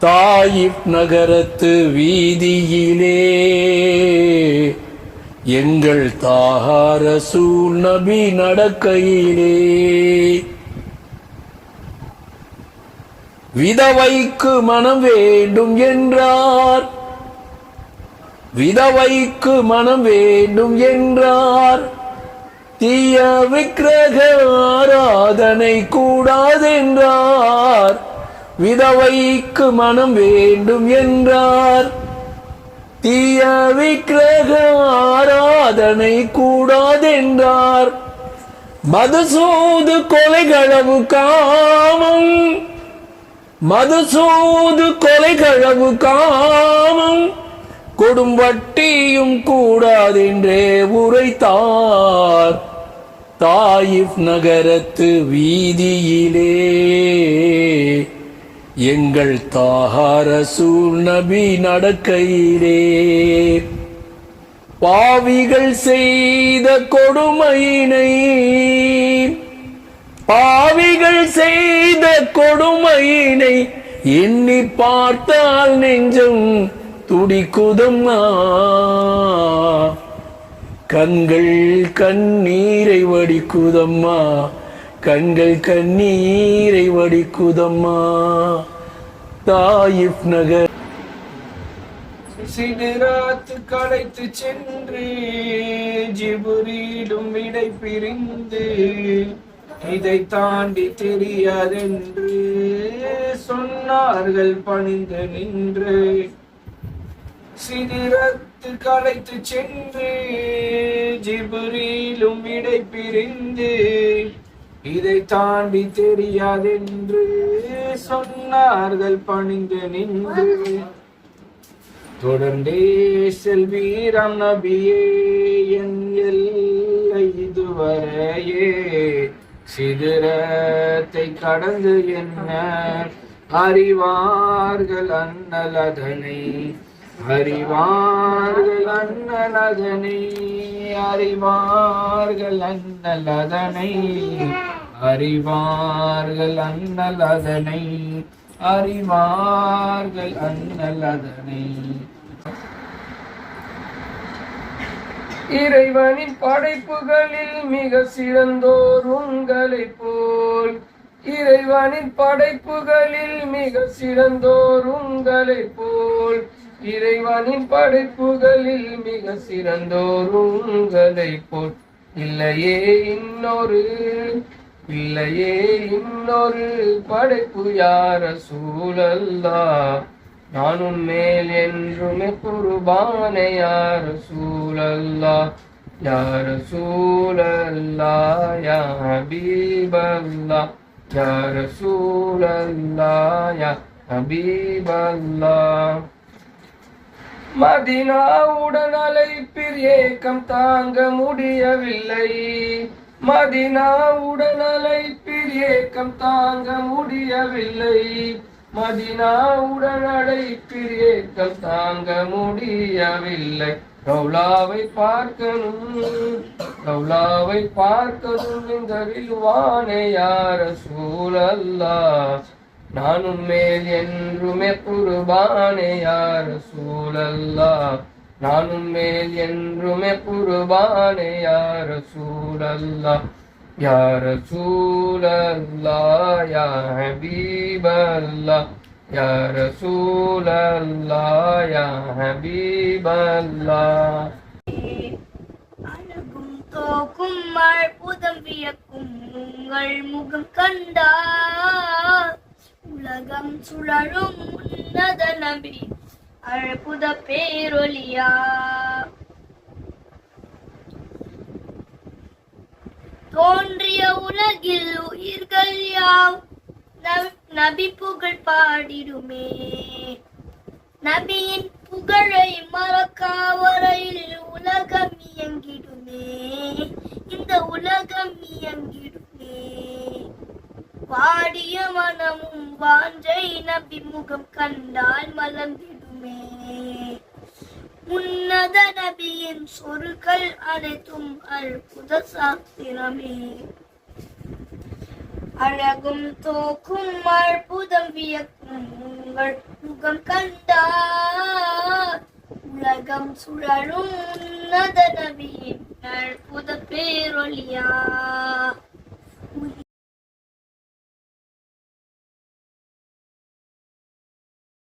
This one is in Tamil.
தாயிப் நகரத்து வீதியிலே எங்கள் தாஹா ரசூல் நபி நடக்கையிலே விதவைக்கு மனம் வேண்டும் என்றார், விதவைக்கு மனம் வேண்டும் என்றார். தீய விக்கிரக ஆராதனை கூடாதென்றார். விதவைக்கு மனம் வேண்டும் என்றார். தீய விக்கிரக ஆராதனை கூடாதென்றார். மதுசூது கொலைகளவு காமம், மதுசூது கொலைகளவு காமம் கொடும்பட்டியும் கூடாதென்றே உரைத்தார். தாயிப் நகரத்து வீதியிலே எங்கள் தாஹா ரசூல் நபி நடக்கையிலே பாவிகள் செய்த கொடுமையினை, பாவிகள் செய்த கொடுமையினை எண்ணி பார்த்தால் நெஞ்சம் துடிக்குதம்மா. கண்கள் கண்ணீரை வடிக்குதம்மா, கண்கள் கண்ணீரை வடிக்குதம்மா. தாயிப் நகர் சிதறாத்து களைத்து சென்று ஜிப்ரீலும் விடை பிரிந்து இதை தாண்டி தெரியாதென்று சொன்னார்கள் பணிந்து நின்று. சிதறத்து களைத்து சென்று ஜிப்ரீலும் விடை பிரிந்து இதை தாண்டி தெரியாதென்று சொன்னார்கள் பணிந்து நின்று. தொடர்ந்தே செல்வீரம் நபியே என் எல்லை இதுவரையே சிதறத்தை கடந்து என்ன அறிவார்கள் அண்ணல் அதனை, அறிவார்கள் அண்ணல் அதனை, அறிவார்கள் அண்ணல் அதனை, அறிவார்கள் அண்ணல் அதனை, அறிவார்கள் அண்ணல் அதனை. இறைவனின் படைப்புகளில் மிக சிறந்தோர் உங்களை போல், இறைவனின் படைப்புகளில் மிக சிறந்தோர் உங்களை போல், இறைவனின் படைப்புகளில் மிக சிறந்தோர் உங்களை போல் இல்லையே இன்னொரு, இல்லையே இன்னொரு படைப்பு யார் ரசூலல்லாஹ். நான் உன்மேல் என்றுமே குர்பானே யார் ரசூலல்லாஹ், யார் ரசூலல்லாஹ், யா ஹபீபல்லாஹ், யார் ரசூலல்லாஹ், யா ஹபீபல்லாஹ். மதீனாவுடன் அழைப்பில் ஏக்கம் தாங்க முடியவில்லை, மதீனாவுடன் அழைப்பில் ஏக்கம் தாங்க முடியவில்லை, மதீனாவுடன் அழைப்பில் ஏக்கம் தாங்க முடியவில்லை. ரவுலாவை பார்க்கணும், ரவுலாவை பார்க்கணும் இந்த வில்வானே யார் ரசூலல்லாஹ். நான் உன்மேல் என்றுமே குர்பானே யார் ரசூலல்லாஹ், நான் உன்மேல் என்றுமே குர்பானே யார் ரசூலல்லாஹ், யா ரசூலல்லாஹ், யா ஹபீபல்லாஹ், யா ரசூலல்லாஹ், யா ஹபீபல்லாஹ். அழகும் தோக்கும் அற்புதம் வியக்கும் உங்கள் முகம் கண்டார், உலகம் சுழலும் உன்னத நபி அற்புத பேரொலியா. தோன்றிய உலகில் உயிர்கள் யாவ் நபி புகழ் பாடிடுமே, நபியின் புகழை மறக்காவரையில் உலகம் இயங்கிடுமே, இந்த உலகம் இயங்கிடுமே. வாடிய மனமும் வாஞ்சை நபி முகம் கண்டால் மலர்ந்திடுமே, உன்னத நபியின் சொற்கள் அனைத்தும் அற்புத சாஸ்திரமே. அழகும் தோக்கும் அற்புதம் வியக்கும் உங்கள் முகம் கண்டார் உலகம் சுழலும் உன்னத நபியின் அற்புத பேரொழியா